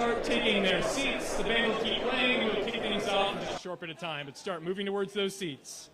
start taking their seats. The band will keep playing. We'll kick things off in just a short bit of time, but start moving towards those seats.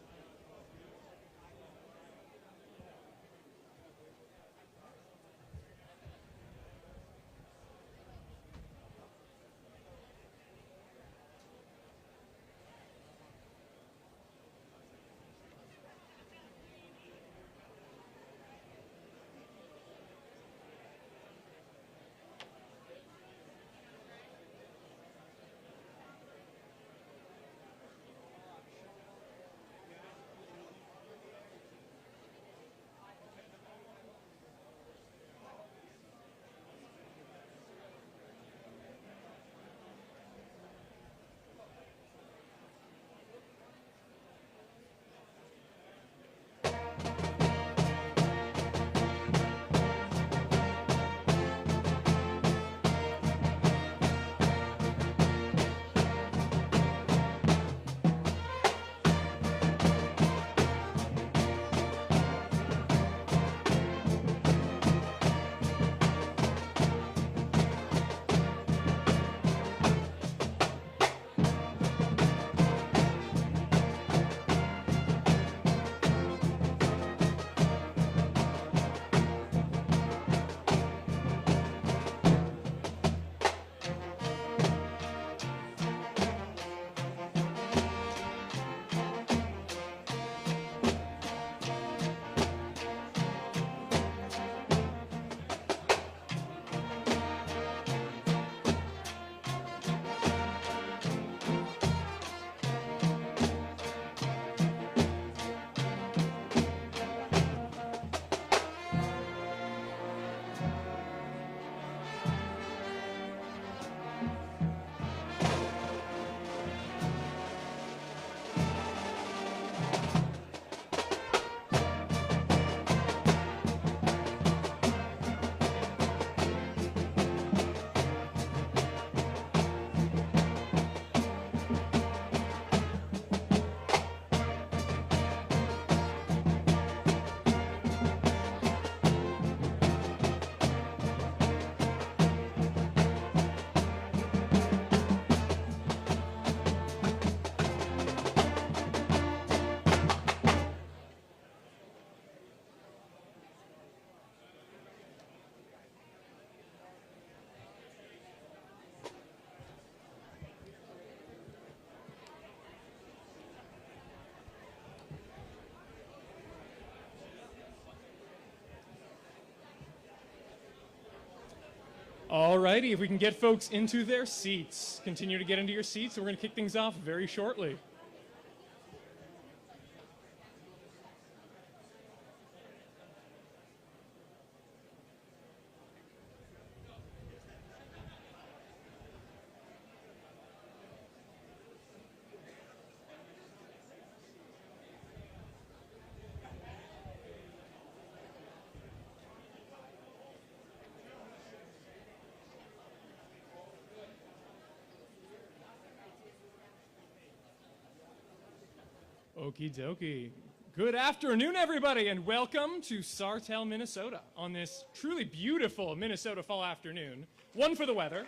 Alrighty, if we can get folks into their seats, continue to get into your seats, and we're going to kick things off very shortly. Okie dokie. Good afternoon, everybody, and welcome to Sartell, Minnesota on this truly beautiful Minnesota fall afternoon. One for the weather.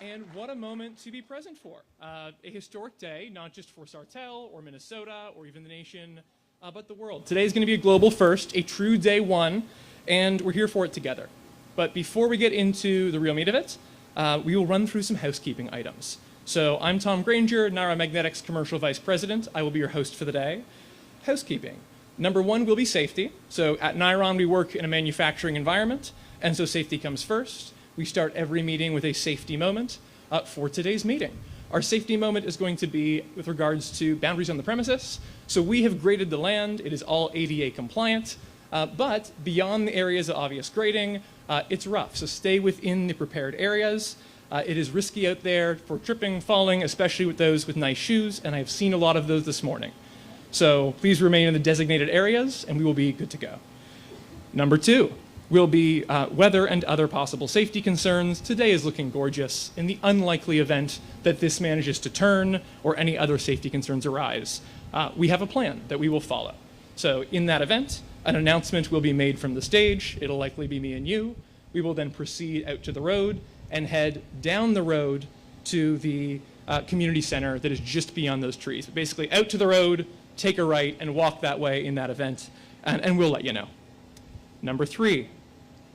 And what a moment to be present for. A historic day, not just for Sartell or Minnesota or even the nation, but the world. Today is going to be a global first, a true day one, and we're here for it together. But before we get into the real meat of it, we will run through some housekeeping items. So I'm Tom Granger, Niron Magnetics Commercial Vice President. I will be your host for the day. Housekeeping. Number one will be safety. So at Niron, we work in a manufacturing environment, and so safety comes first. We start every meeting with a safety moment for today's meeting. Our safety moment is going to be with regards to boundaries on the premises. So we have graded the land. It is all ADA compliant. But beyond the areas of obvious grading, it's rough. So stay within the prepared areas. It is risky out there for tripping, falling, especially with those with nice shoes, and I have seen a lot of those this morning. So please remain in the designated areas, and we will be good to go. Number two will be weather and other possible safety concerns. Today is looking gorgeous. In the unlikely event that this manages to turn or any other safety concerns arise, we have a plan that we will follow. So in that event, An announcement will be made from the stage. It'll likely be me and you. We will then proceed out to the road and head down the road to the community center that is just beyond those trees. But basically out to the road, take a right, and walk that way in that event, and we'll let you know. Number 3,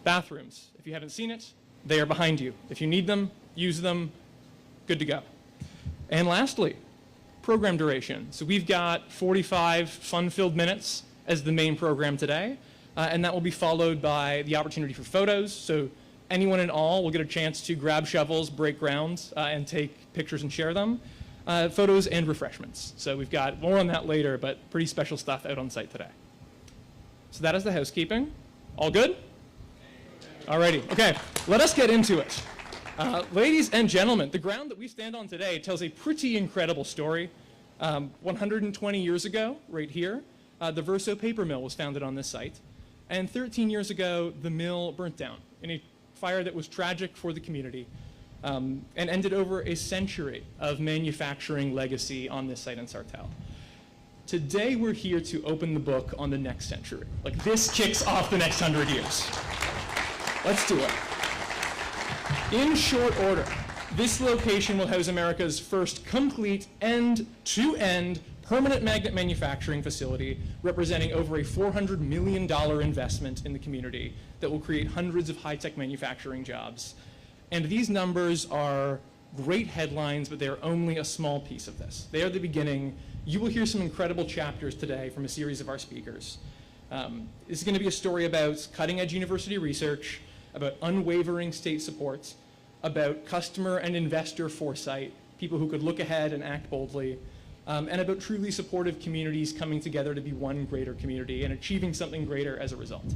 bathrooms. If you haven't seen it, they are behind you. If you need them, use them, good to go. And lastly, program duration. So we've got 45 fun-filled minutes as the main program today, and that will be followed by the opportunity for photos. So anyone and all will get a chance to grab shovels, break ground, and take pictures and share them. Photos and refreshments. So we've got more on that later, but pretty special stuff out on site today. So that is the housekeeping. All good? Alrighty, okay, let us get into it. Ladies and gentlemen, the ground that we stand on today tells a pretty incredible story. 120 years ago, right here, the Verso paper mill was founded on this site. And 13 years ago, the mill burnt down in a fire that was tragic for the community and ended over a century of manufacturing legacy on this site in Sartell. Today, we're here to open the book on the next century. Like, this kicks off the next 100 years. Let's do it. In short order, this location will house America's first complete end-to-end permanent magnet manufacturing facility, representing over a $400 million investment in the community that will create hundreds of high-tech manufacturing jobs. And these numbers are great headlines, but they are only a small piece of this. They are the beginning. You will hear some incredible chapters today from a series of our speakers. This is going to be a story about cutting-edge university research, about unwavering state support, about customer and investor foresight, people who could look ahead and act boldly, and about truly supportive communities coming together to be one greater community and achieving something greater as a result.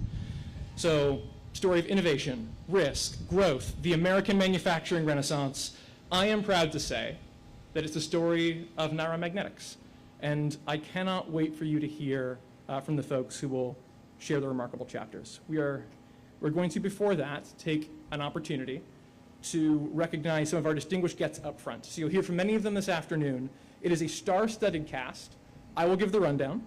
So, story of innovation, risk, growth, the American manufacturing renaissance. I am proud to say that it's the story of Niron Magnetics. And I cannot wait for you to hear from the folks who will share the remarkable chapters. We're going to, before that, take an opportunity to recognize some of our distinguished guests up front. So you'll hear from many of them this afternoon. It is a star-studded cast. I will give the rundown.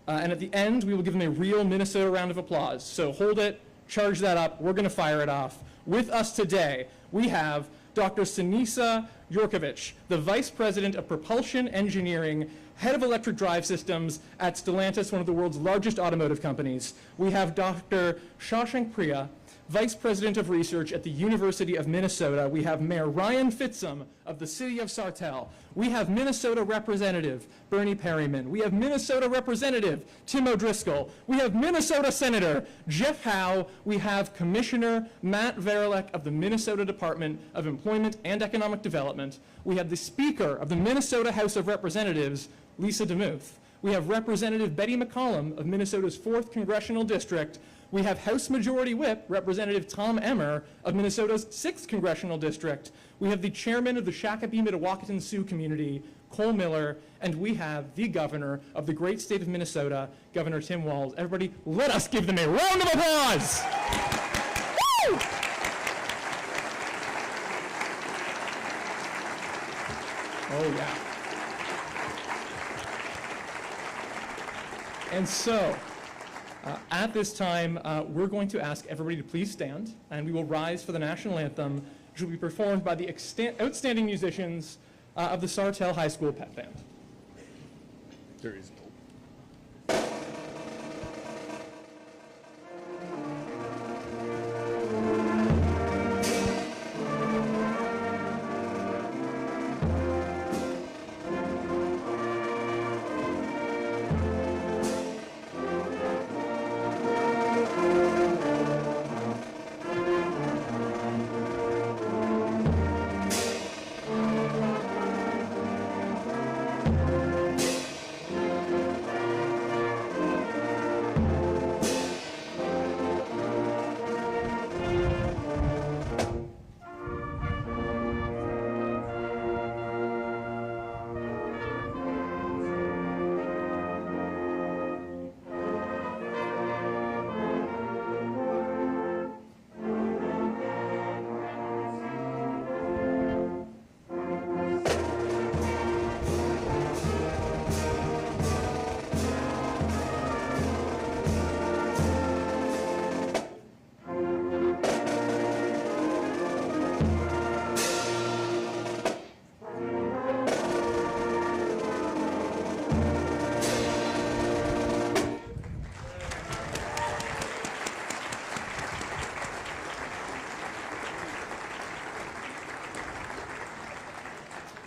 And at the end, we will give them a real Minnesota round of applause. So hold it, charge that up. We're going to fire it off. With us today, we have Dr. Sinisa Yorkovich, the Vice President of Propulsion Engineering, Head of Electric Drive Systems at Stellantis, one of the world's largest automotive companies. We have Dr. Shashank Priya, Vice President of Research at the University of Minnesota. We have Mayor Ryan Fitzum of the city of Sartell. We have Minnesota Representative Bernie Perryman. We have Minnesota Representative Tim O'Driscoll. We have Minnesota Senator Jeff Howe. We have Commissioner Matt Verilek of the Minnesota Department of Employment and Economic Development. We have the Speaker of the Minnesota House of Representatives, Lisa DeMuth. We have Representative Betty McCollum of Minnesota's 4th Congressional District. We have House Majority Whip, Representative Tom Emmer of Minnesota's 6th Congressional District. We have the Chairman of the Shakopee-Mdewakanton Sioux community, Cole Miller, and we have the Governor of the great state of Minnesota, Governor Tim Walz. Everybody, let us give them a round of applause! Woo! Oh, yeah. And so, at this time, we're going to ask everybody to please stand, and we will rise for the national anthem, which will be performed by the outstanding musicians of the Sartell High School Pep Band. There is no.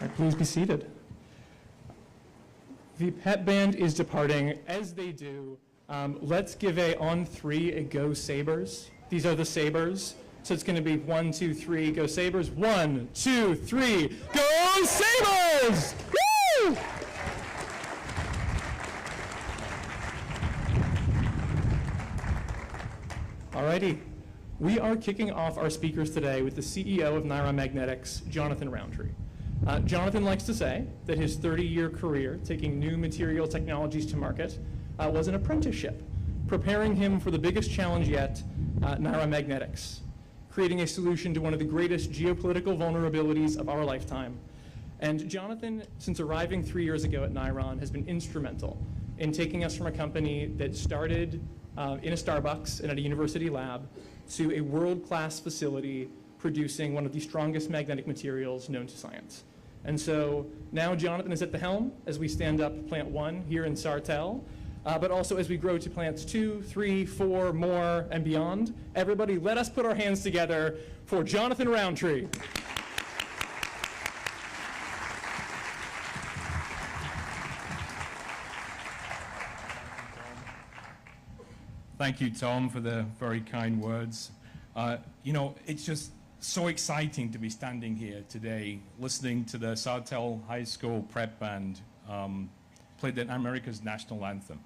All right, please be seated. The pep band is departing. As they do, let's give on three a go Sabres. These are the Sabres. So it's going to be 1, 2, 3, go Sabres. 1, 2, 3, go Sabres! Woo! Alrighty. We are kicking off our speakers today with the CEO of Niron Magnetics, Jonathan Roundtree. Jonathan likes to say that his 30-year career taking new material technologies to market was an apprenticeship, preparing him for the biggest challenge yet, Niron Magnetics, creating a solution to one of the greatest geopolitical vulnerabilities of our lifetime. And Jonathan, since arriving 3 years ago at Niron, has been instrumental in taking us from a company that started in a Starbucks and at a university lab to a world-class facility producing one of the strongest magnetic materials known to science. And so now Jonathan is at the helm as we stand up Plant 1 here in Sartell, but also as we grow to Plants 2, 3, 4, more, and beyond. Everybody, let us put our hands together for Jonathan Roundtree. Thank you, Tom, for the very kind words. You know, it's just so exciting to be standing here today, listening to the Sartell High School prep band play America's national anthem.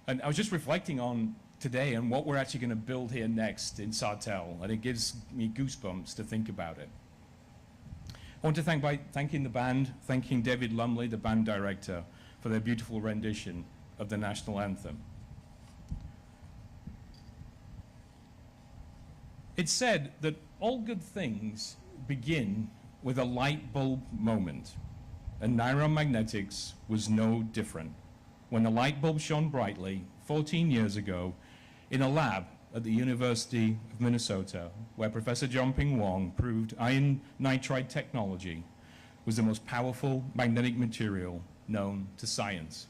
And I was just reflecting on today and what we're actually going to build here next in Sartell, and it gives me goosebumps to think about it. I want to thank by thanking the band, thanking David Lumley, the band director, for their beautiful rendition of the national anthem. It's said that all good things begin with a light bulb moment, and Niron Magnetics was no different. When the light bulb shone brightly 14 years ago in a lab at the University of Minnesota, where Professor Jianping Wang proved iron nitride technology was the most powerful magnetic material known to science.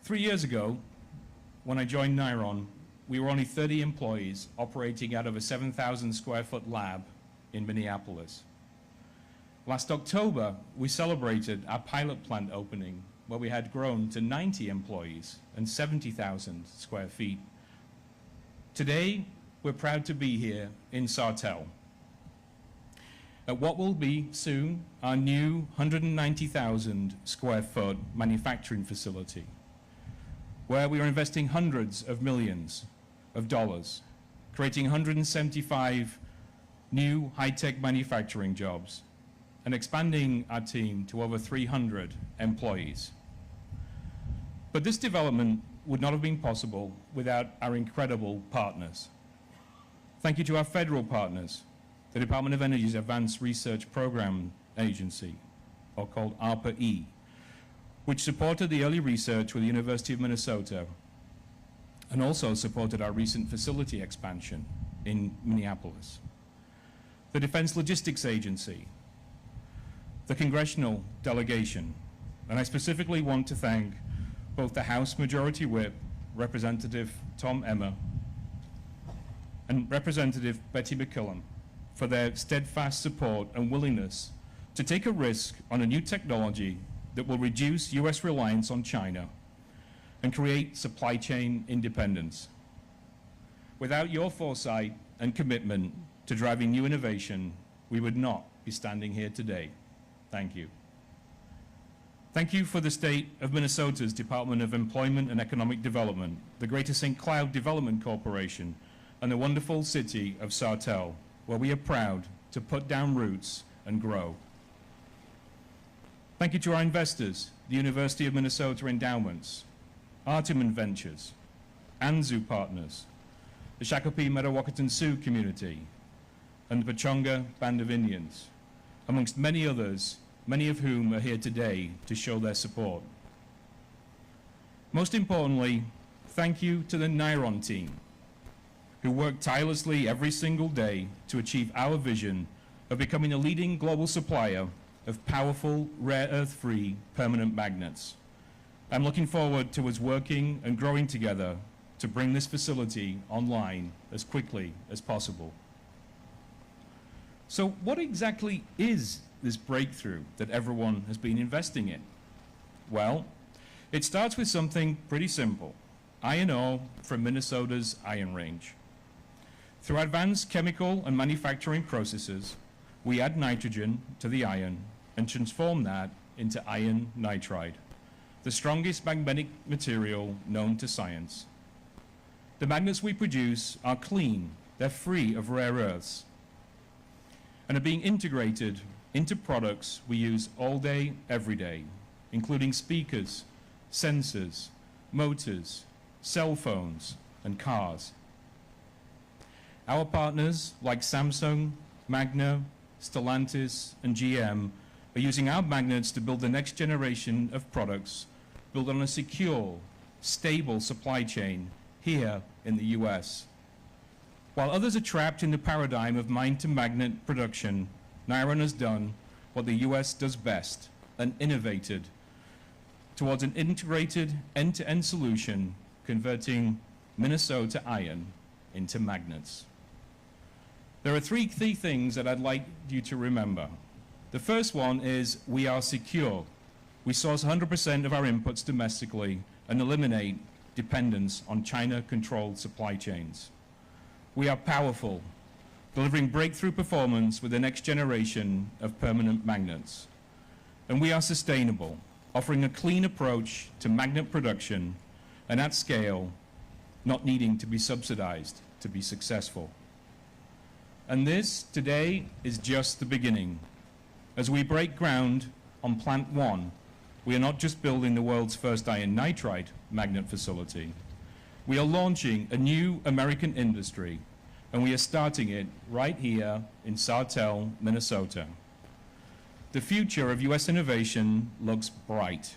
3 years ago, when I joined Niron, we were only 30 employees operating out of a 7,000 square foot lab in Minneapolis. Last October, we celebrated our pilot plant opening, where we had grown to 90 employees and 70,000 square feet. Today, we're proud to be here in Sartell at what will be soon our new 190,000 square foot manufacturing facility, where we are investing hundreds of millions of dollars, creating 175 new high-tech manufacturing jobs, and expanding our team to over 300 employees. But this development would not have been possible without our incredible partners. Thank you to our federal partners, the Department of Energy's Advanced Research Program Agency, or called ARPA-E, which supported the early research with the University of Minnesota and also supported our recent facility expansion in Minneapolis. The Defense Logistics Agency, the Congressional delegation, and I specifically want to thank both the House Majority Whip, Representative Tom Emmer, and Representative Betty McCullum for their steadfast support and willingness to take a risk on a new technology that will reduce US reliance on China and create supply chain independence. Without your foresight and commitment to driving new innovation, we would not be standing here today. Thank you. Thank you for the State of Minnesota's Department of Employment and Economic Development, the Greater St. Cloud Development Corporation, and the wonderful city of Sartell, where we are proud to put down roots and grow. Thank you to our investors, the University of Minnesota Endowments, Artiman Ventures, Anzu Partners, the Shakopee Metawakan Sioux community, and the Pechonga Band of Indians, amongst many others, many of whom are here today to show their support. Most importantly, thank you to the Niron team, who work tirelessly every single day to achieve our vision of becoming a leading global supplier of powerful, rare earth-free permanent magnets. I'm looking forward to us working and growing together to bring this facility online as quickly as possible. So what exactly is this breakthrough that everyone has been investing in? Well, it starts with something pretty simple. Iron ore from Minnesota's Iron Range. Through advanced chemical and manufacturing processes, we add nitrogen to the iron and transform that into iron nitride, the strongest magnetic material known to science. The magnets we produce are clean, they're free of rare earths, and are being integrated into products we use all day, every day, including speakers, sensors, motors, cell phones, and cars. Our partners like Samsung, Magna, Stellantis, and GM are using our magnets to build the next generation of products built on a secure, stable supply chain here in the US. While others are trapped in the paradigm of mine-to-magnet production, Niron has done what the US does best and innovated towards an integrated end-to-end solution converting Minnesota iron into magnets. There are three key things that I'd like you to remember. The first one is we are secure. We source 100% of our inputs domestically and eliminate dependence on China-controlled supply chains. We are powerful, delivering breakthrough performance with the next generation of permanent magnets. And we are sustainable, offering a clean approach to magnet production and at scale, not needing to be subsidized to be successful. And this, today, is just the beginning. As we break ground on Plant 1, we are not just building the world's first iron nitride magnet facility. We are launching a new American industry, and we are starting it right here in Sartell, Minnesota. The future of US innovation looks bright,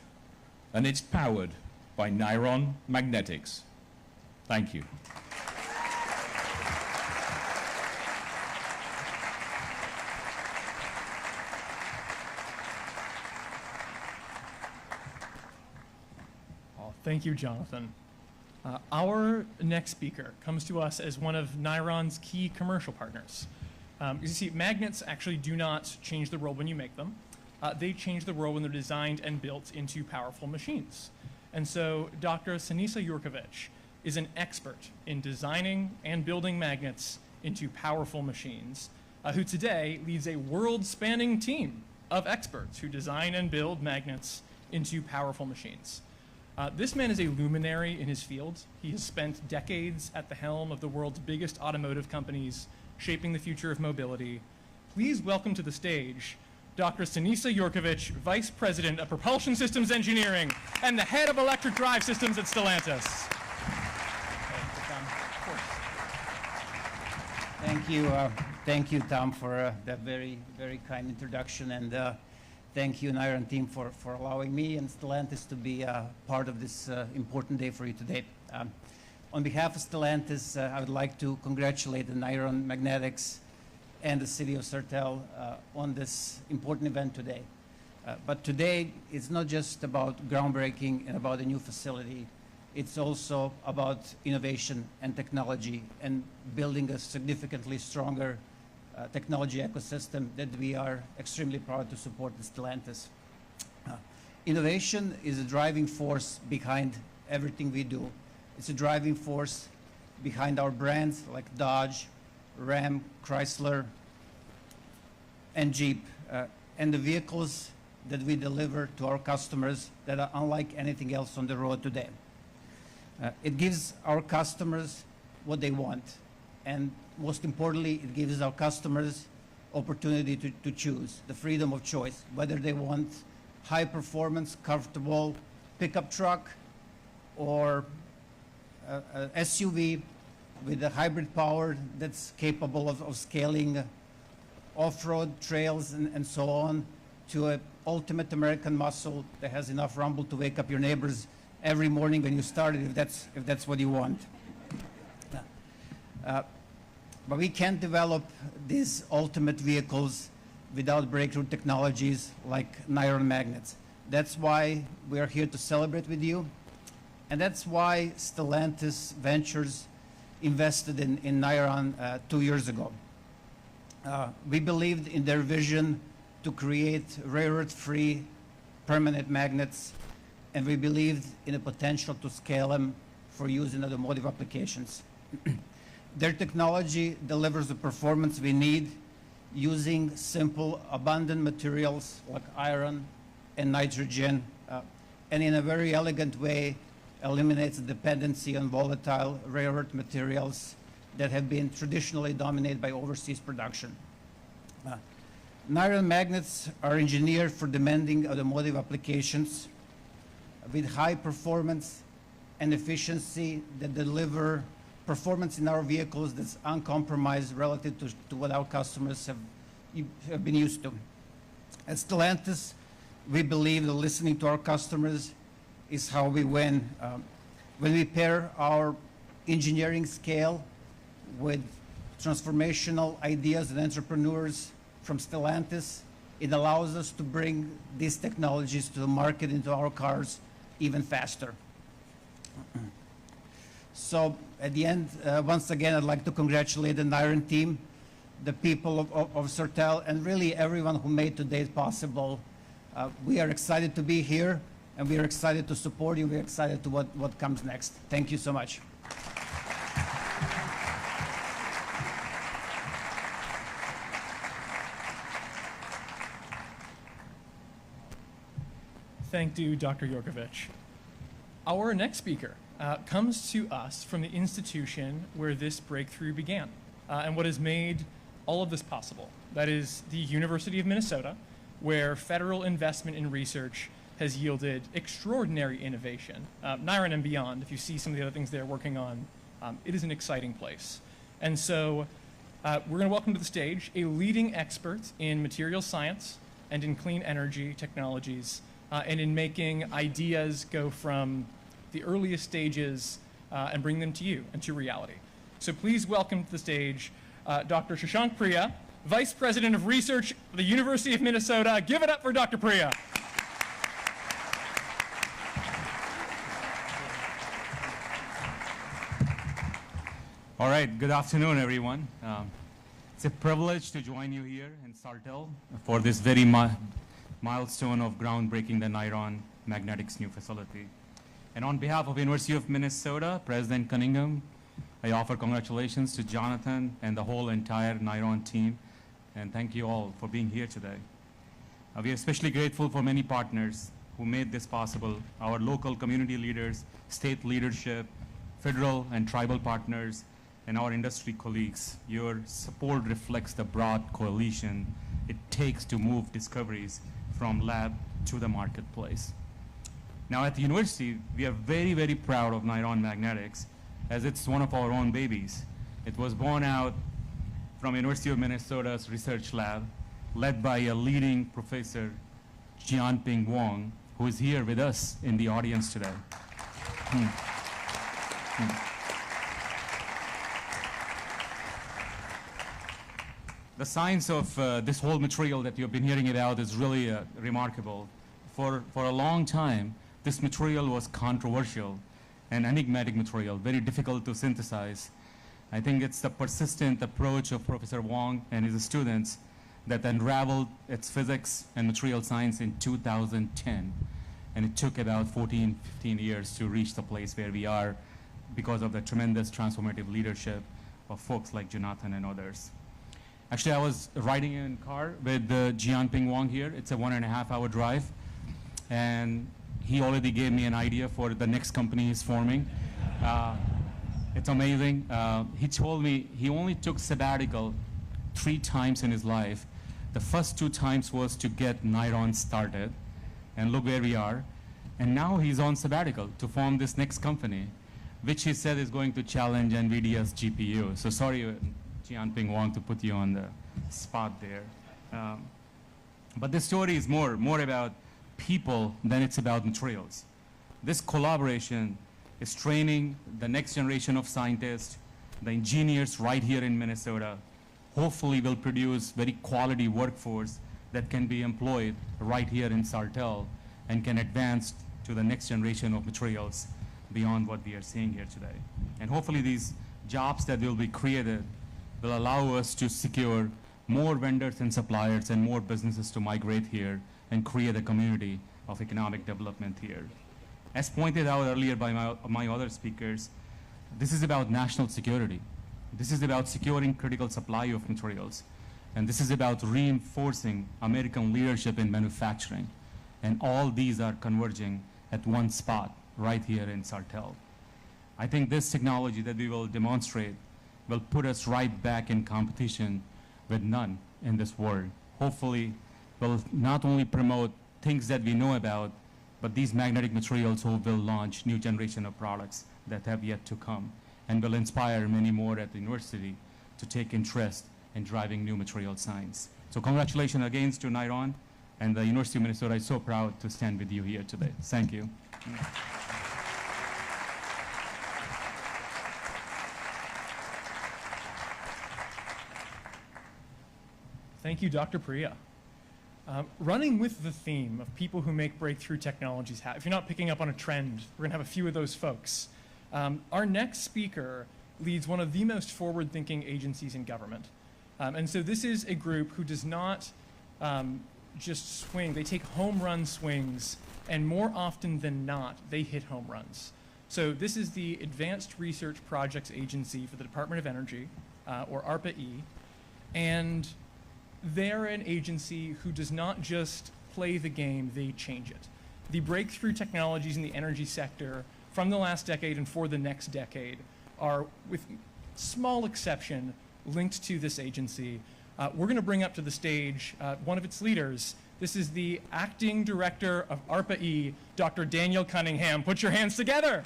and it's powered by Niron Magnetics. Thank you. Thank you, Jonathan. Our next speaker comes to us as one of Niron's key commercial partners. You see, magnets actually do not change the world when you make them. They change the world when they're designed and built into powerful machines. And so Dr. Sinisa Jurkovic is an expert in designing and building magnets into powerful machines, who today leads a world-spanning team of experts who design and build magnets into powerful machines. This man is a luminary in his field. He has spent decades at the helm of the world's biggest automotive companies, shaping the future of mobility. Please welcome to the stage Dr. Sinisa Jurkovic, Vice President of Propulsion Systems Engineering and the head of electric drive systems at Stellantis. Thank you, Tom, for that very, very kind introduction, and thank you, Niron team, for allowing me and Stellantis to be part of this important day for you today. On behalf of Stellantis, I would like to congratulate the Niron Magnetics and the city of Sartell on this important event today. But today, it's not just about groundbreaking and about a new facility. It's also about innovation and technology and building a significantly stronger technology ecosystem that we are extremely proud to support at Stellantis. Innovation is a driving force behind everything we do. It's a driving force behind our brands like Dodge, Ram, Chrysler, and Jeep, and the vehicles that we deliver to our customers that are unlike anything else on the road today. It gives our customers what they want, and most importantly, it gives our customers opportunity to choose, the freedom of choice, whether they want high performance, comfortable pickup truck or a SUV with a hybrid power that's capable of scaling off-road trails and so on, to an ultimate American muscle that has enough rumble to wake up your neighbors every morning when you start it, if that's what you want. But we can't develop these ultimate vehicles without breakthrough technologies like Niron magnets. That's why we are here to celebrate with you. And that's why Stellantis Ventures invested in Niron 2 years ago. We believed in their vision to create rare earth-free permanent magnets, and we believed in the potential to scale them for use in automotive applications. Their technology delivers the performance we need using simple, abundant materials like iron and nitrogen, and in a very elegant way eliminates the dependency on volatile rare earth materials that have been traditionally dominated by overseas production. Niron magnets are engineered for demanding automotive applications with high performance and efficiency that deliver performance in our vehicles that's uncompromised relative to what our customers have been used to. At Stellantis, we believe that listening to our customers is how we win. When we pair our engineering scale with transformational ideas and entrepreneurs from Stellantis, it allows us to bring these technologies to the market, into our cars, even faster. So at the end, once again, I'd like to congratulate the Niron team, the people of Sartell, and really everyone who made today possible. We are excited to be here, and we are excited to support you. We're excited to what comes next. Thank you so much. Thank you, Dr. Yorkovich. Our next speaker comes to us from the institution where this breakthrough began and what has made all of this possible. That is the University of Minnesota, where federal investment in research has yielded extraordinary innovation. Niron and beyond, if you see some of the other things they're working on, it is an exciting place. And so we're going to welcome to the stage a leading expert in material science and in clean energy technologies and in making ideas go from the earliest stages and bring them to you and to reality. So please welcome to the stage Dr. Shashank Priya, Vice President of Research at the University of Minnesota. Give it up for Dr. Priya. All right, good afternoon, everyone. It's a privilege to join you here in Sartell for this very milestone of groundbreaking the Niron Magnetics new facility. And on behalf of University of Minnesota, President Cunningham, I offer congratulations to Jonathan and the whole entire Niron team, and thank you all for being here today. We are especially grateful for many partners who made this possible, our local community leaders, state leadership, federal and tribal partners, and our industry colleagues. Your support reflects the broad coalition it takes to move discoveries from lab to the marketplace. Now at the university, we are very, very proud of Niron Magnetics, as it's one of our own babies. It was born out from University of Minnesota's research lab, led by a leading professor, Jianping Wang, who is here with us in the audience today. The science of this whole material that you've been hearing about is really remarkable. For a long time, this material was controversial and enigmatic material, very difficult to synthesize. I think it's the persistent approach of Professor Wang and his students that unraveled its physics and material science in 2010. And it took about 15 years to reach the place where we are because of the tremendous transformative leadership of folks like Jonathan and others. Actually, I was riding in a car with Jianping Wang here. It's a 1.5-hour drive. And he already gave me an idea for the next company he's forming. It's amazing. He told me he only took sabbatical 3 times in his life. The first 2 times was to get Niron started. And look where we are. And now he's on sabbatical to form this next company, which he said is going to challenge NVIDIA's GPU. So sorry, Jianping Wang, to put you on the spot there. But this story is more about people than it's about materials. This collaboration is training the next generation of scientists, the engineers right here in Minnesota. Hopefully will produce very quality workforce that can be employed right here in Sartell and can advance to the next generation of materials beyond what we are seeing here today. And hopefully these jobs that will be created will allow us to secure more vendors and suppliers and more businesses to migrate here and create a community of economic development here. As pointed out earlier by my other speakers, this is about national security. This is about securing critical supply of materials. And this is about reinforcing American leadership in manufacturing. And all these are converging at one spot right here in Sartell. I think this technology that we will demonstrate will put us right back in competition with none in this world. Hopefully, will not only promote things that we know about, but these magnetic materials will launch new generation of products that have yet to come and will inspire many more at the university to take interest in driving new material science. So congratulations again to Niron, and the University of Minnesota is so proud to stand with you here today. Thank you. Thank you, Dr. Priya. Running with the theme of people who make breakthrough technologies happen. If you're not picking up on a trend, we're going to have a few of those folks. Our next speaker leads one of the most forward-thinking agencies in government. And so this is a group who does not just swing. They take home run swings, and more often than not, they hit home runs. So this is the Advanced Research Projects Agency for the Department of Energy, or ARPA-E. And they're an agency who does not just play the game, they change it. The breakthrough technologies in the energy sector from the last decade and for the next decade are, with small exception, linked to this agency. We're going to bring up to the stage one of its leaders. This is the acting director of ARPA-E, Dr. Daniel Cunningham. Put your hands together.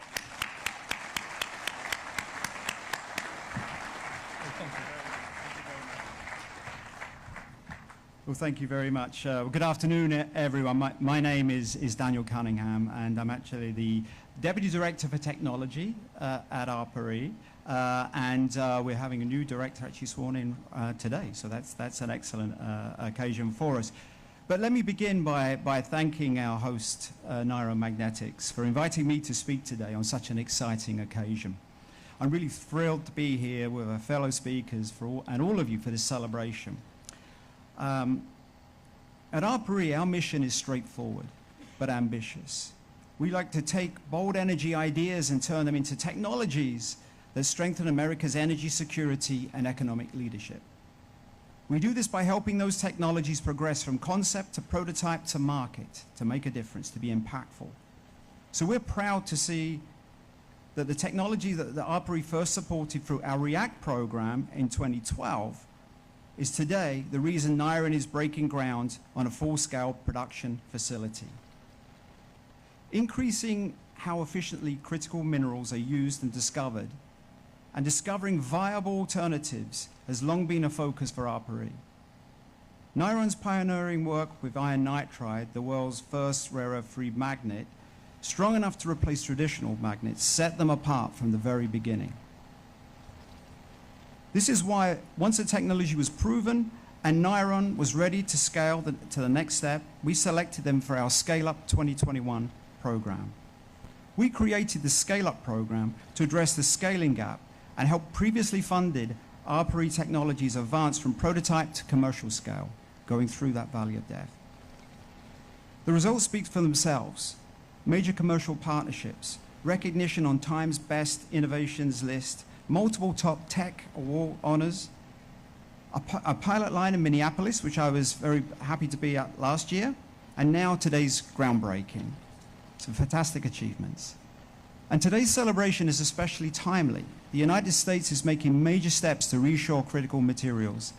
Well, thank you very much. Good afternoon, everyone. My name is Daniel Cunningham, and I'm actually the Deputy Director for Technology at ARPA-E. We're having a new director actually sworn in today, so that's an excellent occasion for us. But let me begin by thanking our host, Niron Magnetics, for inviting me to speak today on such an exciting occasion. I'm really thrilled to be here with our fellow speakers and all of you for this celebration. At ARPA-E, our mission is straightforward, but ambitious. We like to take bold energy ideas and turn them into technologies that strengthen America's energy security and economic leadership. We do this by helping those technologies progress from concept to prototype to market, to make a difference, to be impactful. So we're proud to see that the technology that the ARPA-E first supported through our REACT program in 2012 is today the reason Niron is breaking ground on a full-scale production facility. Increasing how efficiently critical minerals are used and discovered, and discovering viable alternatives has long been a focus for ARPA-E. Niron's pioneering work with iron nitride, the world's first rare earth-free magnet, strong enough to replace traditional magnets, set them apart from the very beginning. This is why, once the technology was proven and Niron was ready to scale to the next step, we selected them for our Scale Up 2021 program. We created the Scale Up program to address the scaling gap and help previously funded ARPA-E technologies advance from prototype to commercial scale, going through that valley of death. The results speak for themselves. Major commercial partnerships, recognition on Time's Best Innovations list, multiple top tech award honors, a pilot line in Minneapolis, which I was very happy to be at last year, and now today's groundbreaking. Some fantastic achievements. And today's celebration is especially timely. The United States is making major steps to reshore critical materials,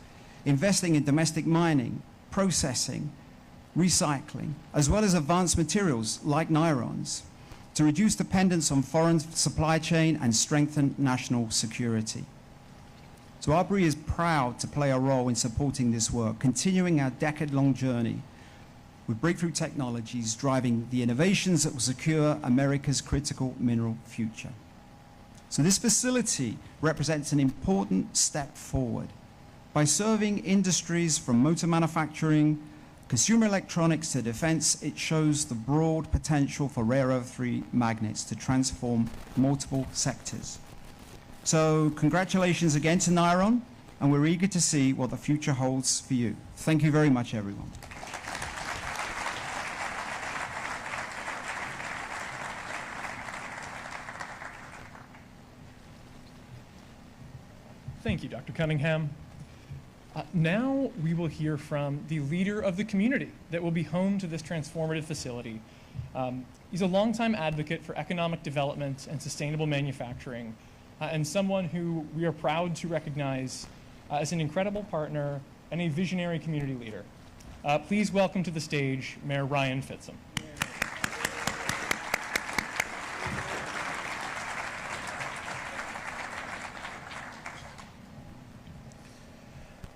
investing in domestic mining, processing, recycling, as well as advanced materials like Niron's, to reduce dependence on foreign supply chain and strengthen national security. So ARPA-E is proud to play a role in supporting this work, continuing our decade-long journey with breakthrough technologies driving the innovations that will secure America's critical mineral future. So this facility represents an important step forward. By serving industries from motor manufacturing, consumer electronics to defense, it shows the broad potential for rare earth-free magnets to transform multiple sectors. So congratulations again to Niron. and we're eager to see what the future holds for you. Thank you very much, everyone. Thank you, Dr. Cunningham. Now we will hear from the leader of the community that will be home to this transformative facility. He's a longtime advocate for economic development and sustainable manufacturing, and someone who we are proud to recognize as an incredible partner and a visionary community leader. Please welcome to the stage Mayor Ryan Fittsum.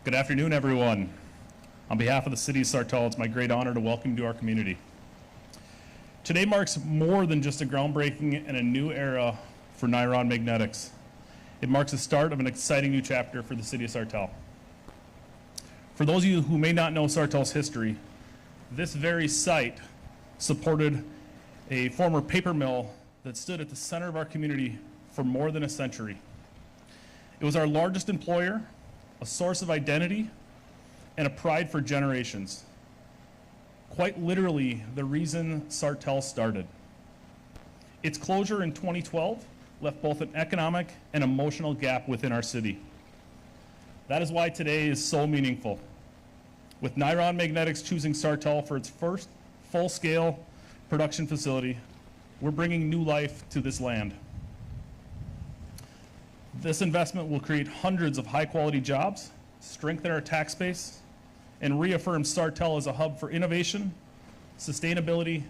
Good afternoon, everyone. On behalf of the City of Sartell, it's my great honor to welcome you to our community. Today marks more than just a groundbreaking and a new era for Niron Magnetics. It marks the start of an exciting new chapter for the City of Sartell. For those of you who may not know Sartell's history, this very site supported a former paper mill that stood at the center of our community for more than a century. It was our largest employer, a source of identity, and a pride for generations. Quite literally, the reason Sartell started. Its closure in 2012 left both an economic and emotional gap within our city. That is why today is so meaningful. With Niron Magnetics choosing Sartell for its first full-scale production facility, we're bringing new life to this land. This investment will create hundreds of high-quality jobs, strengthen our tax base, and reaffirm Sartell as a hub for innovation, sustainability,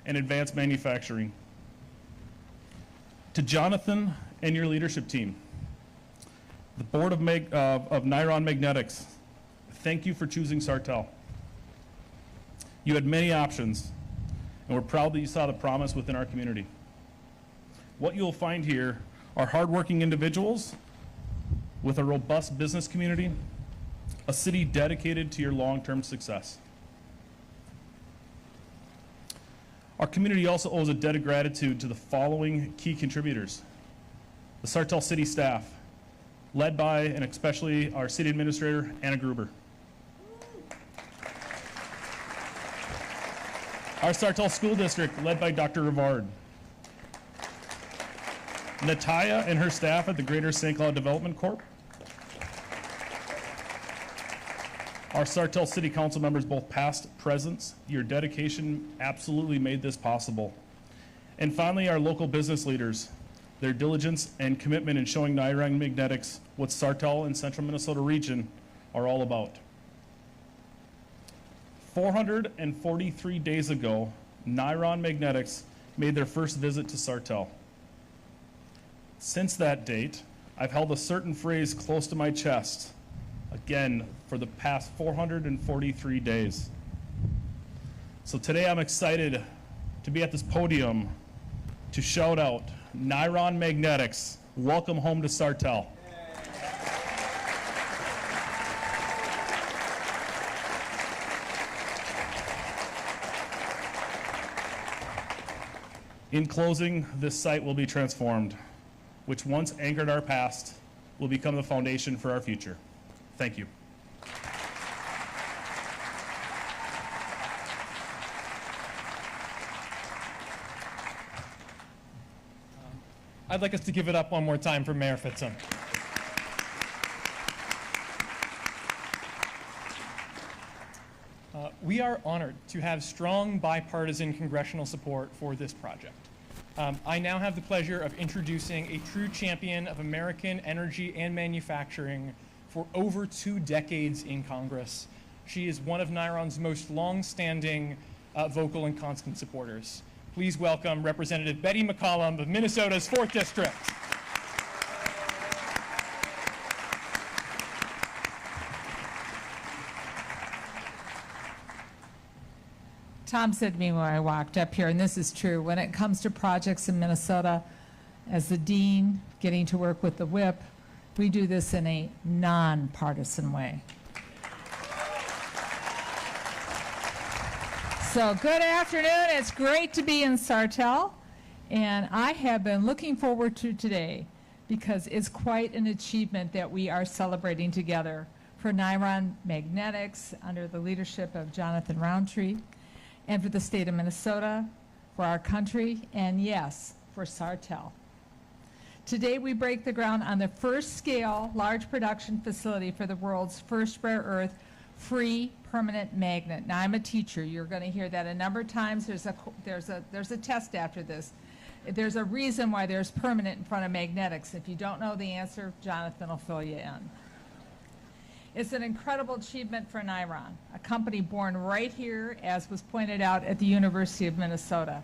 and advanced manufacturing. To Jonathan and your leadership team, the board of Niron Magnetics, thank you for choosing Sartell. You had many options, and we're proud that you saw the promise within our community. What you'll find here are hardworking individuals with a robust business community, a city dedicated to your long-term success. Our community also owes a debt of gratitude to the following key contributors. The Sartell City staff, led by and especially our city administrator, Anna Gruber. Our Sartell School District, led by Dr. Rivard. Nataya and her staff at the Greater St. Cloud Development Corp. Our Sartell City Council members, both past, present, your dedication absolutely made this possible. And finally, our local business leaders, their diligence and commitment in showing Niron Magnetics what Sartell and Central Minnesota region are all about. 443 days ago, Niron Magnetics made their first visit to Sartell. Since that date, I've held a certain phrase close to my chest, again, for the past 443 days. So today I'm excited to be at this podium to shout out, Niron Magnetics, welcome home to Sartell. In closing, this site will be transformed, which once anchored our past will become the foundation for our future. Thank you. I'd like us to give it up one more time for Mayor Fittsum. We are honored to have strong bipartisan congressional support for this project. I now have the pleasure of introducing a true champion of American energy and manufacturing for over 2 decades in Congress. She is one of Niron's most long-standing vocal and constant supporters. Please welcome Representative Betty McCollum of Minnesota's 4th District. Tom said to me when I walked up here, and this is true, when it comes to projects in Minnesota, as the dean, getting to work with the whip, we do this in a nonpartisan way. So good afternoon. It's great to be in Sartell, and I have been looking forward to today because it's quite an achievement that we are celebrating together for Niron Magnetics under the leadership of Jonathan Roundtree, and for the state of Minnesota, for our country, and yes, for Sartell. Today we break the ground on the first scale large production facility for the world's first rare earth free permanent magnet. Now I'm a teacher. You're going to hear that a number of times. There's a test after this. There's a reason why there's permanent in front of magnetics. If you don't know the answer, Jonathan will fill you in. It's an incredible achievement for Niron, a company born right here, as was pointed out, at the University of Minnesota.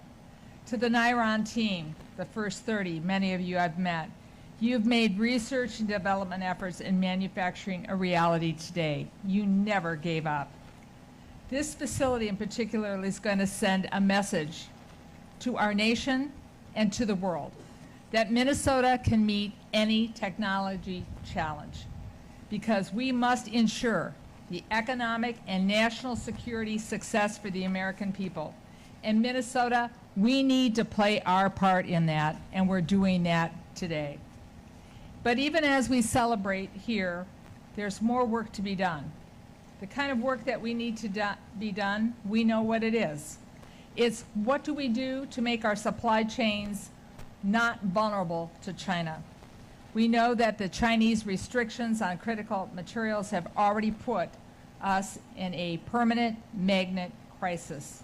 To the Niron team, the first 30, many of you I've met, you've made research and development efforts in manufacturing a reality today. You never gave up. This facility in particular is going to send a message to our nation and to the world that Minnesota can meet any technology challenge, because we must ensure the economic and national security success for the American people. In Minnesota, we need to play our part in that, and we're doing that today. But even as we celebrate here, there's more work to be done. The kind of work that we need to be done, we know what it is. It's what do we do to make our supply chains not vulnerable to China? We know that the Chinese restrictions on critical materials have already put us in a permanent magnet crisis.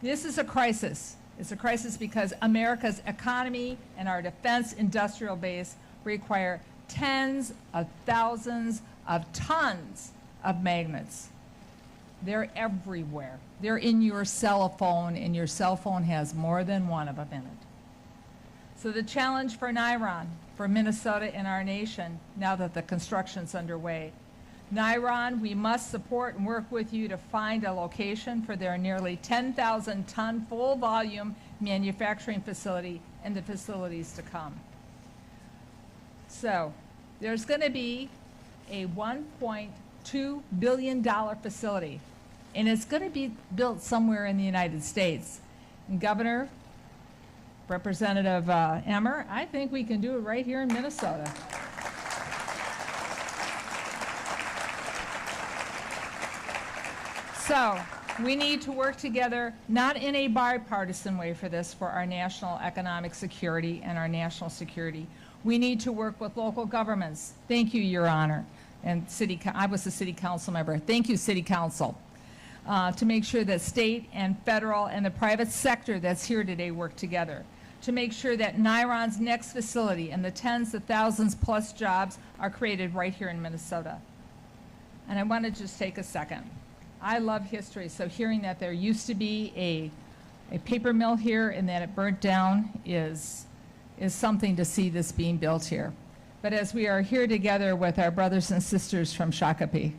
This is a crisis. It's a crisis because America's economy and our defense industrial base require tens of thousands of tons of magnets. They're everywhere. They're in your cell phone, and your cell phone has more than one of them in it. So the challenge for Niron, for Minnesota and our nation, now that the construction's underway, Niron, we must support and work with you to find a location for their nearly 10,000-ton full-volume manufacturing facility and the facilities to come. So there's going to be a $1.2 billion facility, and it's going to be built somewhere in the United States. And Governor, Representative Emmer, I think we can do it right here in Minnesota. So we need to work together, not in a bipartisan way for this, for our national economic security and our national security. We need to work with local governments. Thank you, Your Honor. And I was a city council member. Thank you, City Council. To make sure that state and federal and the private sector that's here today work together. To make sure that Niron's next facility and the tens of thousands plus jobs are created right here in Minnesota. And I want to just take a second. I love history, so hearing that there used to be a paper mill here and that it burnt down is something to see this being built here. But as we are here together with our brothers and sisters from Shakopee,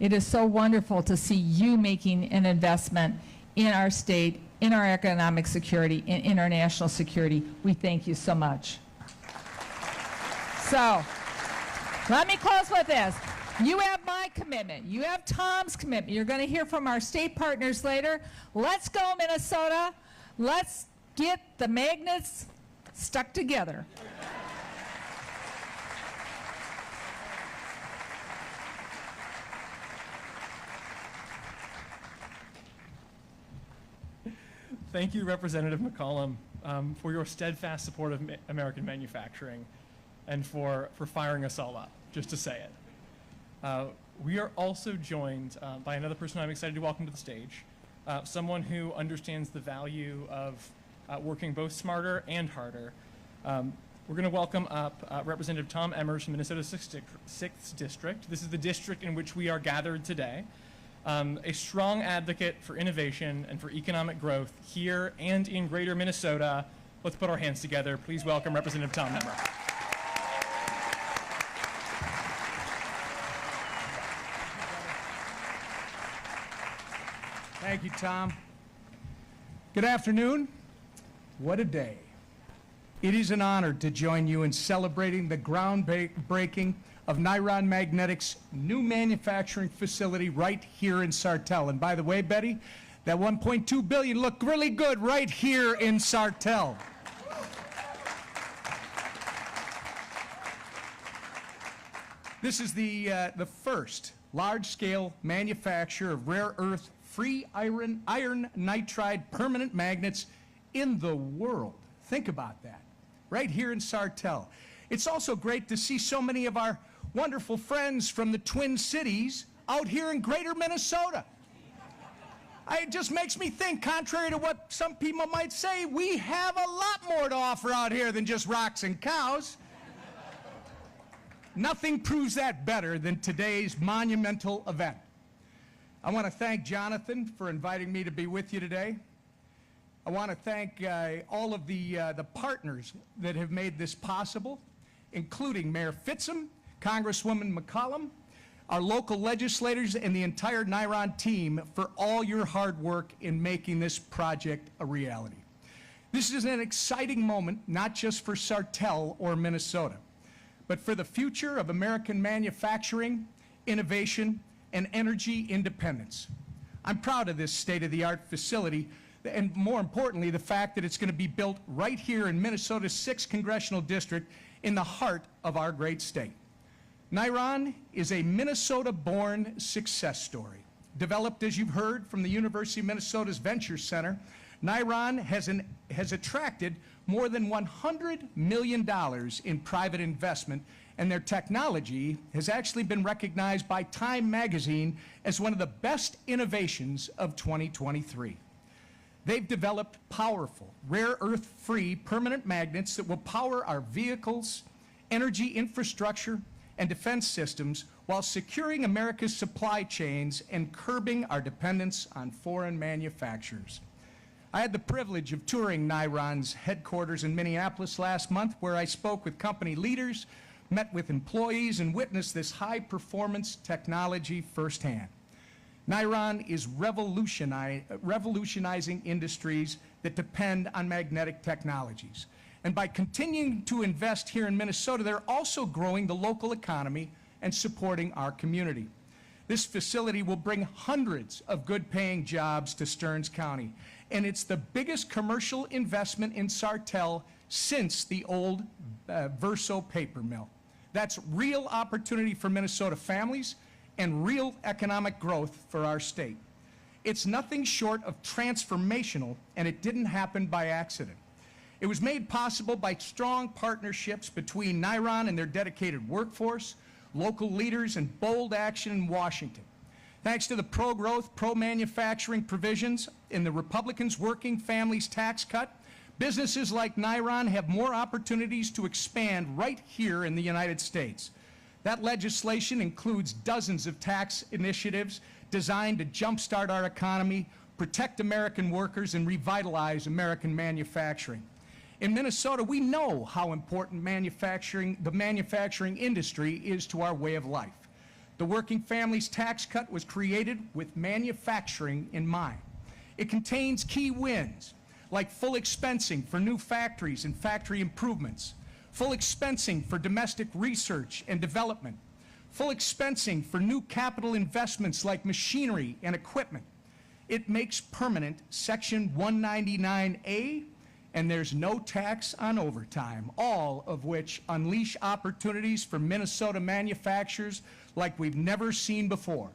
it is so wonderful to see you making an investment in our state, in our economic security, and in our national security. We thank you so much. So, let me close with this. You have my commitment. You have Tom's commitment. You're going to hear from our state partners later. Let's go, Minnesota. Let's get the magnets stuck together. Thank you, Representative McCollum, for your steadfast support of American manufacturing and for firing us all up, just to say it. We are also joined by another person I'm excited to welcome to the stage, someone who understands the value of working both smarter and harder. We're going to welcome up Representative Tom Emmer from Minnesota's 6th District. This is the district in which we are gathered today. A strong advocate for innovation and for economic growth here and in greater Minnesota. Let's put our hands together. Please welcome Representative Tom Emmer. Thank you, Tom. Good afternoon. What a day. It is an honor to join you in celebrating the groundbreaking of Niron Magnetics' new manufacturing facility right here in Sartell. And by the way, Betty, that $1.2 billion looked really good right here in Sartell. This is the first large-scale manufacturer of rare earth free iron nitride permanent magnets in the world. Think about that, right here in Sartell. It's also great to see so many of our wonderful friends from the Twin Cities out here in greater Minnesota. It just makes me think, contrary to what some people might say, we have a lot more to offer out here than just rocks and cows. Nothing proves that better than today's monumental event. I want to thank Jonathan for inviting me to be with you today. I want to thank all of the partners that have made this possible, including Mayor Fitzham, Congresswoman McCollum, our local legislators, and the entire Niron team for all your hard work in making this project a reality. This is an exciting moment, not just for Sartell or Minnesota, but for the future of American manufacturing, innovation, and energy independence. I'm proud of this state-of-the-art facility, and more importantly, the fact that it's going to be built right here in Minnesota's 6th Congressional District in the heart of our great state. Niron is a Minnesota-born success story. Developed, as you've heard, from the University of Minnesota's Venture Center, Niron has attracted more than $100 million in private investment, and their technology has actually been recognized by Time magazine as one of the best innovations of 2023. They've developed powerful, rare earth-free permanent magnets that will power our vehicles, energy infrastructure, and defense systems while securing America's supply chains and curbing our dependence on foreign manufacturers. I had the privilege of touring Niron's headquarters in Minneapolis last month, where I spoke with company leaders, met with employees, and witnessed this high-performance technology firsthand. Niron is revolutionizing industries that depend on magnetic technologies. And by continuing to invest here in Minnesota, they're also growing the local economy and supporting our community. This facility will bring hundreds of good-paying jobs to Stearns County, and it's the biggest commercial investment in Sartell since the old Verso paper mill. That's real opportunity for Minnesota families and real economic growth for our state. It's nothing short of transformational, and it didn't happen by accident. It was made possible by strong partnerships between Niron and their dedicated workforce, local leaders, and bold action in Washington. Thanks to the pro-growth, pro-manufacturing provisions in the Republicans' Working Families Tax Cut, businesses like Niron have more opportunities to expand right here in the United States. That legislation includes dozens of tax initiatives designed to jumpstart our economy, protect American workers, and revitalize American manufacturing. In Minnesota, we know how important the manufacturing industry is to our way of life. The Working Families Tax Cut was created with manufacturing in mind. It contains key wins, like full expensing for new factories and factory improvements, full expensing for domestic research and development, full expensing for new capital investments like machinery and equipment. It makes permanent Section 199A, and there's no tax on overtime, all of which unleash opportunities for Minnesota manufacturers like we've never seen before.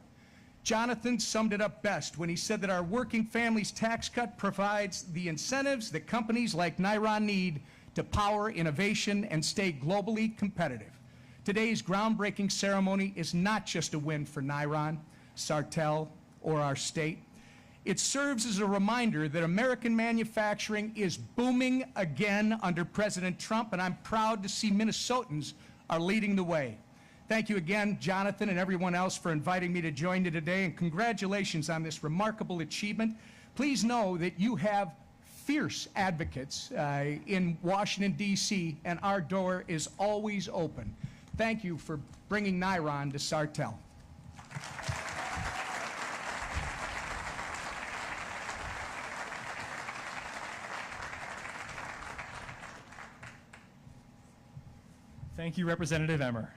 Jonathan summed it up best when he said that our Working Families Tax Cut provides the incentives that companies like Niron need to power innovation and stay globally competitive. Today's groundbreaking ceremony is not just a win for Niron, Sartell, or our state. It serves as a reminder that American manufacturing is booming again under President Trump, and I'm proud to see Minnesotans are leading the way. Thank you again, Jonathan, and everyone else for inviting me to join you today, and congratulations on this remarkable achievement. Please know that you have fierce advocates in Washington, D.C., and our door is always open. Thank you for bringing Niron to Sartell. Thank you, Representative Emmer.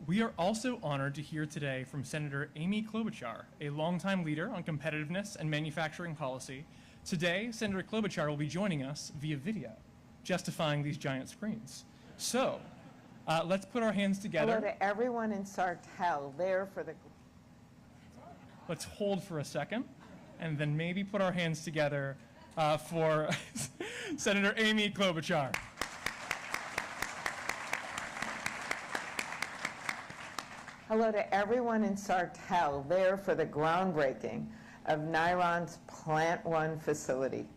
We are also honored to hear today from Senator Amy Klobuchar, a longtime leader on competitiveness and manufacturing policy. Today, Senator Klobuchar will be joining us via video, justifying these giant screens. So, Let's put our hands together. Hello to everyone in Sartell, there for the... Let's hold for a second, and then maybe put our hands together for Senator Amy Klobuchar. Hello to everyone in Sartell, there for the groundbreaking of Niron's Plant 1 facility.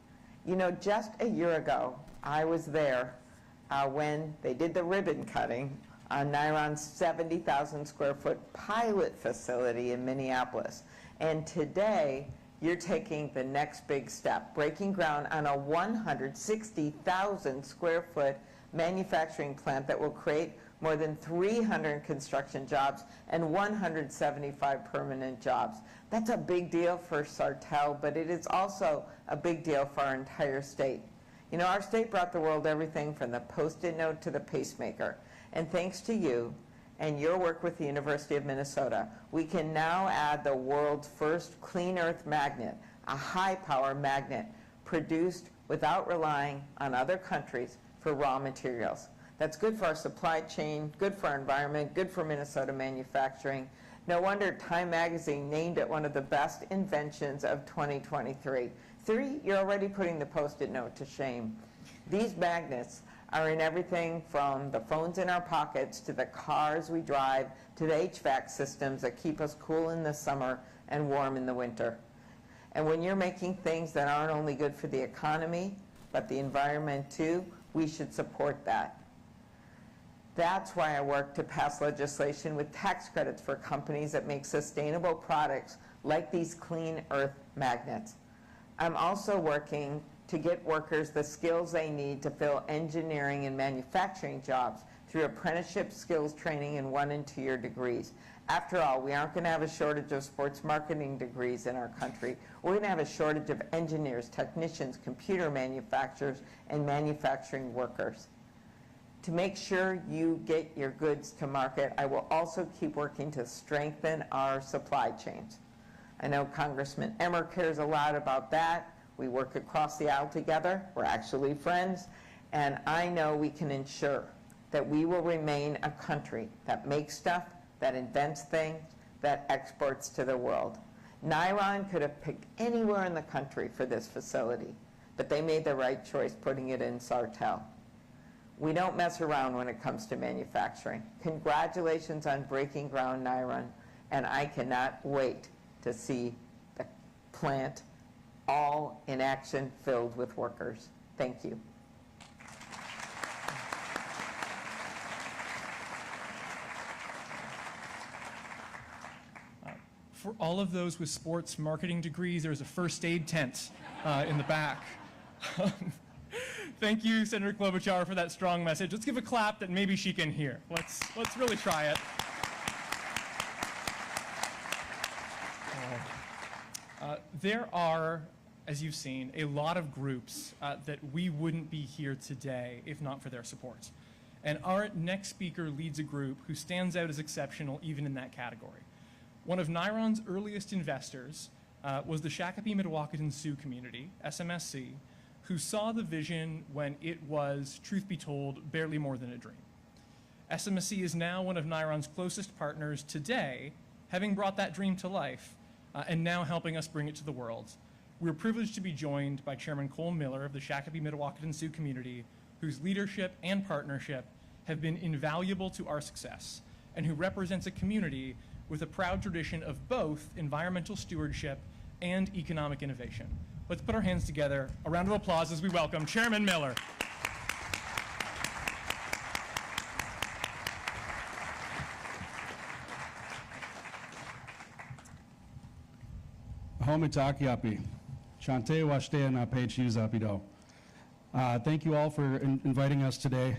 You know, just a year ago, I was there when they did the ribbon cutting on Niron's 70,000 square foot pilot facility in Minneapolis. And today, you're taking the next big step, breaking ground on a 160,000 square foot manufacturing plant that will create more than 300 construction jobs and 175 permanent jobs. That's a big deal for Sartell, but it is also a big deal for our entire state. You know, our state brought the world everything from the Post-it note to the pacemaker. And thanks to you and your work with the University of Minnesota, we can now add the world's first clean earth magnet, a high-power magnet produced without relying on other countries for raw materials. That's good for our supply chain, good for our environment, good for Minnesota manufacturing. No wonder Time magazine named it one of the best inventions of 2023. 3, you're already putting the Post-it note to shame. These magnets are in everything from the phones in our pockets to the cars we drive to the HVAC systems that keep us cool in the summer and warm in the winter. And when you're making things that aren't only good for the economy, but the environment too, we should support that. That's why I work to pass legislation with tax credits for companies that make sustainable products like these clean earth magnets. I'm also working to get workers the skills they need to fill engineering and manufacturing jobs through apprenticeship skills training in 1- and 2-year degrees. After all, we aren't going to have a shortage of sports marketing degrees in our country. We're going to have a shortage of engineers, technicians, computer manufacturers, and manufacturing workers. To make sure you get your goods to market, I will also keep working to strengthen our supply chains. I know Congressman Emmer cares a lot about that. We work across the aisle together. We're actually friends. And I know we can ensure that we will remain a country that makes stuff, that invents things, that exports to the world. Niron could have picked anywhere in the country for this facility, but they made the right choice putting it in Sartell. We don't mess around when it comes to manufacturing. Congratulations on breaking ground, Niron, and I cannot wait to see the plant all in action, filled with workers. Thank you. For all of those with sports marketing degrees, there's a first aid tent in the back. Thank you, Senator Klobuchar, for that strong message. Let's give a clap that maybe she can hear. Let's really try it. There are, as you've seen, a lot of groups that we wouldn't be here today if not for their support. And our next speaker leads a group who stands out as exceptional even in that category. One of Niron's earliest investors was the Shakopee-Mdewakanton-Sioux community, SMSC, who saw the vision when it was, truth be told, barely more than a dream. SMSC is now one of Niron's closest partners today, having brought that dream to life, and now helping us bring it to the world. We're privileged to be joined by Chairman Cole Miller of the Shakopee-Mdewakanton-Sioux community, whose leadership and partnership have been invaluable to our success, and who represents a community with a proud tradition of both environmental stewardship and economic innovation. Let's put our hands together. A round of applause as we welcome Chairman Miller. Homitakiapi, Chante Washte na Page Uzapido. Thank you all for inviting us today.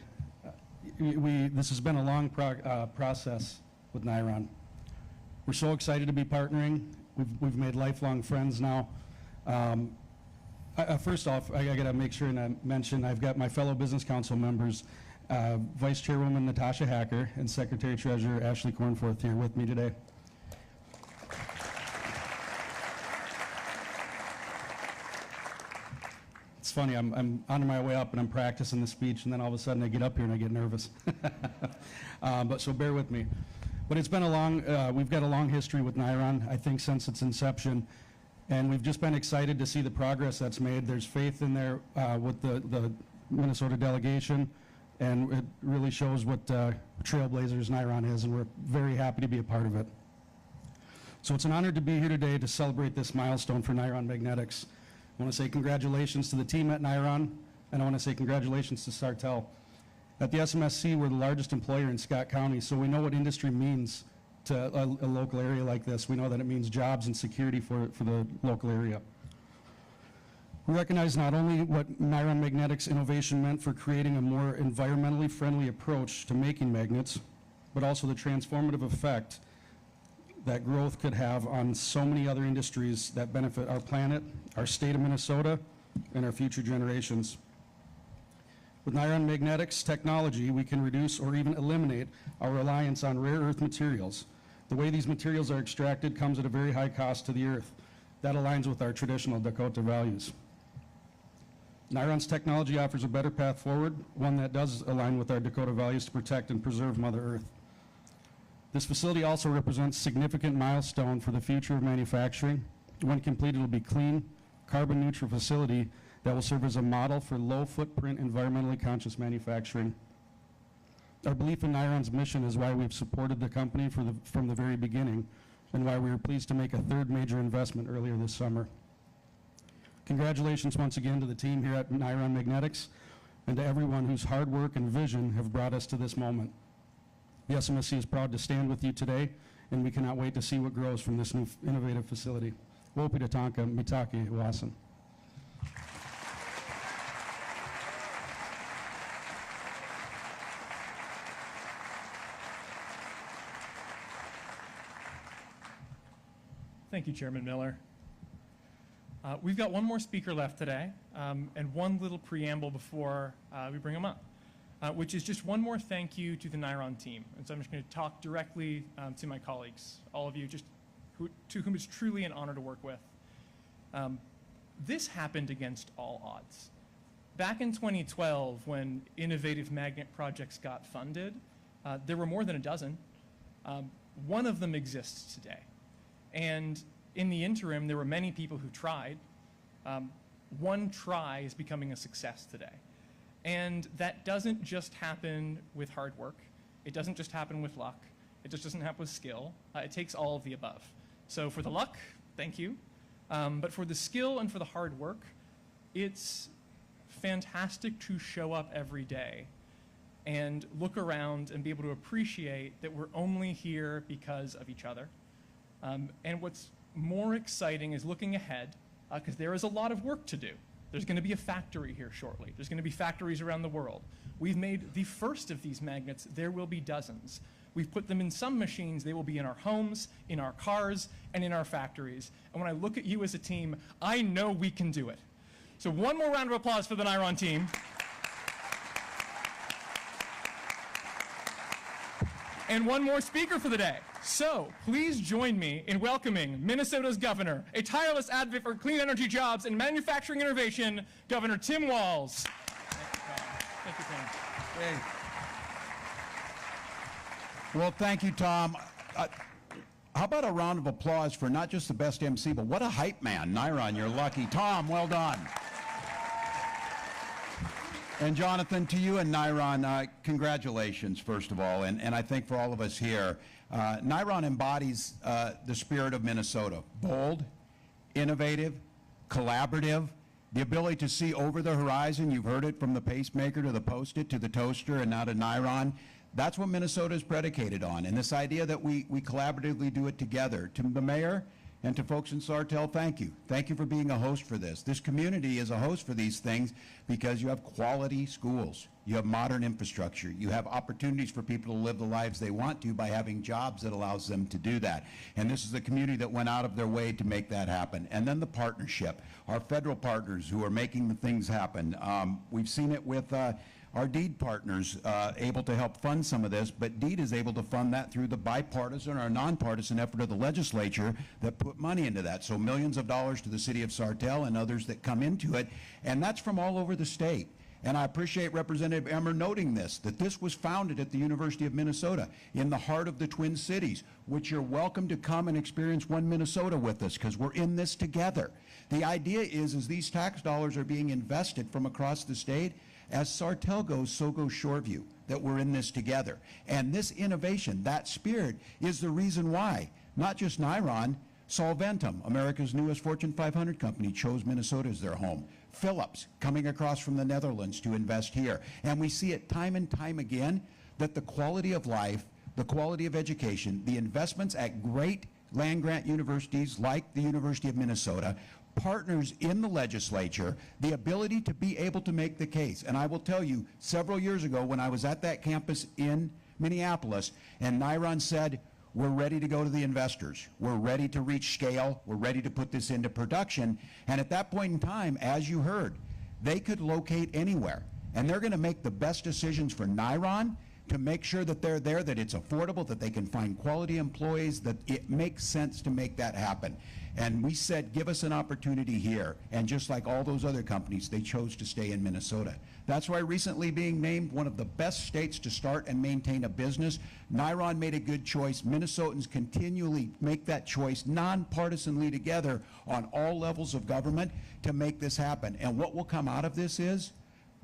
This has been a long process with Niron. We're so excited to be partnering. We've made lifelong friends now. First off, I got to make sure and mention I've got my fellow Business Council members, Vice Chairwoman Natasha Hacker and Secretary Treasurer Ashley Cornforth here with me today. It's funny, I'm on my way up and I'm practicing the speech, and then all of a sudden I get up here and I get nervous. But so bear with me. But it's been we've got a long history with Niron, I think since its inception, and we've just been excited to see the progress that's made. There's faith in there with the Minnesota delegation, and it really shows what trailblazers Niron is, and we're very happy to be a part of it. So it's an honor to be here today to celebrate this milestone for Niron Magnetics. I want to say congratulations to the team at Niron, and I want to say congratulations to Sartell. At the SMSC, we're the largest employer in Scott County, so we know what industry means to a local area like this. We know that it means jobs and security for the local area. We recognize not only what Niron Magnetics innovation meant for creating a more environmentally friendly approach to making magnets, but also the transformative effect that growth could have on so many other industries that benefit our planet, our state of Minnesota, and our future generations. With Niron Magnetics technology, we can reduce or even eliminate our reliance on rare earth materials. The way these materials are extracted comes at a very high cost to the earth. That aligns with our traditional Dakota values. Niron's technology offers a better path forward, one that does align with our Dakota values to protect and preserve Mother Earth. This facility also represents a significant milestone for the future of manufacturing. When completed, it will be a clean, carbon-neutral facility that will serve as a model for low-footprint, environmentally conscious manufacturing. Our belief in Niron's mission is why we've supported the company from the very beginning, and why we were pleased to make a third major investment earlier this summer. Congratulations once again to the team here at Niron Magnetics, and to everyone whose hard work and vision have brought us to this moment. The SMSC is proud to stand with you today, and we cannot wait to see what grows from this new innovative facility. Wopi Tatanka, Mitake Iwasan. Thank you, Chairman Miller. We've got one more speaker left today, and one little preamble before we bring him up, which is just one more thank you to the Niron team. And so I'm just going to talk directly to my colleagues, all of you, to whom it's truly an honor to work with. This happened against all odds. Back in 2012, when innovative magnet projects got funded, there were more than a dozen. One of them exists today. And in the interim, there were many people who tried. One try is becoming a success today. And that doesn't just happen with hard work. It doesn't just happen with luck. It just doesn't happen with skill. It takes all of the above. So for the luck, thank you. But for the skill and for the hard work, it's fantastic to show up every day and look around and be able to appreciate that we're only here because of each other. And what's more exciting is looking ahead, because there is a lot of work to do. There's going to be a factory here shortly. There's going to be factories around the world. We've made the first of these magnets. There will be dozens. We've put them in some machines. They will be in our homes, in our cars, and in our factories. And when I look at you as a team, I know we can do it. So one more round of applause for the Niron team. And one more speaker for the day. So please join me in welcoming Minnesota's governor, a tireless advocate for clean energy jobs and manufacturing innovation, Governor Tim Walz. Thank you, Tim. Hey. Well, thank you, Tom. How about a round of applause for not just the best MC, but what a hype man. Niron, you're lucky. Tom, well done. And Jonathan, to you and Niron, congratulations, first of all, and I think for all of us here. Niron embodies the spirit of Minnesota. Bold, innovative, collaborative, the ability to see over the horizon. You've heard it from the pacemaker to the Post-it to the toaster and now to Niron. That's what Minnesota is predicated on, and this idea that we collaboratively do it together. To the mayor and to folks in Sartell, thank you. Thank you for being a host for this. This community is a host for these things because you have quality schools. You have modern infrastructure. You have opportunities for people to live the lives they want to by having jobs that allows them to do that. And this is a community that went out of their way to make that happen. And then the partnership, our federal partners who are making the things happen. We've seen it with our deed partners able to help fund some of this, but deed is able to fund that through the bipartisan or nonpartisan effort of the legislature that put money into that. So millions of dollars to the city of Sartell and others that come into it, and that's from all over the state. And I appreciate Representative Emmer noting this, that this was founded at the University of Minnesota in the heart of the Twin Cities, which you're welcome to come and experience One Minnesota with us, because we're in this together. The idea is these tax dollars are being invested from across the state, as Sartell goes, so goes Shoreview, that we're in this together. And this innovation, that spirit, is the reason why, not just Niron, Solventum, America's newest Fortune 500 company, chose Minnesota as their home. Philips, coming across from the Netherlands to invest here. And we see it time and time again that the quality of life, the quality of education, the investments at great land-grant universities like the University of Minnesota, partners in the legislature, the ability to be able to make the case. And I will tell you, several years ago when I was at that campus in Minneapolis, and Niron said, we're ready to go to the investors. We're ready to reach scale. We're ready to put this into production. And at that point in time, as you heard, they could locate anywhere. And they're going to make the best decisions for Niron to make sure that they're there, that it's affordable, that they can find quality employees, that it makes sense to make that happen. And we said, give us an opportunity here. And just like all those other companies, they chose to stay in Minnesota. That's why recently being named one of the best states to start and maintain a business, Niron made a good choice. Minnesotans continually make that choice nonpartisanly together on all levels of government to make this happen. And what will come out of this is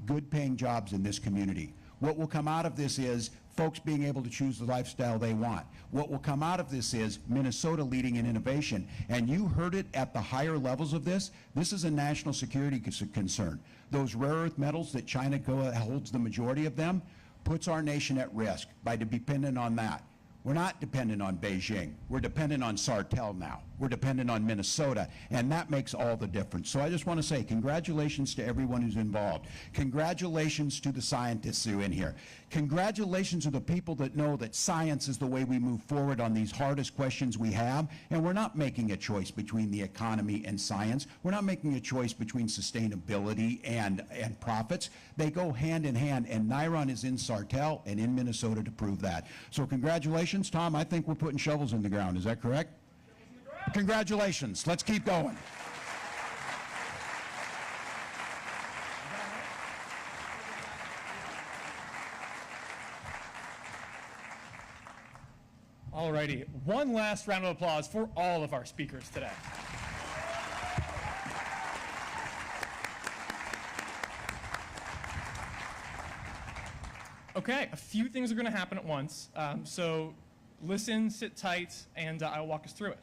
good paying jobs in this community. What will come out of this is folks being able to choose the lifestyle they want. What will come out of this is Minnesota leading in innovation. And you heard it at the higher levels of this. This is a national security concern. Those rare earth metals that China holds the majority of them puts our nation at risk by depending on that. We're not dependent on Beijing. We're dependent on Sartell now. We're dependent on Minnesota, and that makes all the difference. So I just want to say congratulations to everyone who's involved. Congratulations to the scientists who are in here. Congratulations to the people that know that science is the way we move forward on these hardest questions we have, and we're not making a choice between the economy and science. We're not making a choice between sustainability and profits. They go hand in hand, and Niron is in Sartell and in Minnesota to prove that. So congratulations. Tom, I think we're putting shovels in the ground. Is that correct? Congratulations. Let's keep going. All righty. One last round of applause for all of our speakers today. Okay, a few things are going to happen at once. So listen, sit tight, and I'll walk us through it.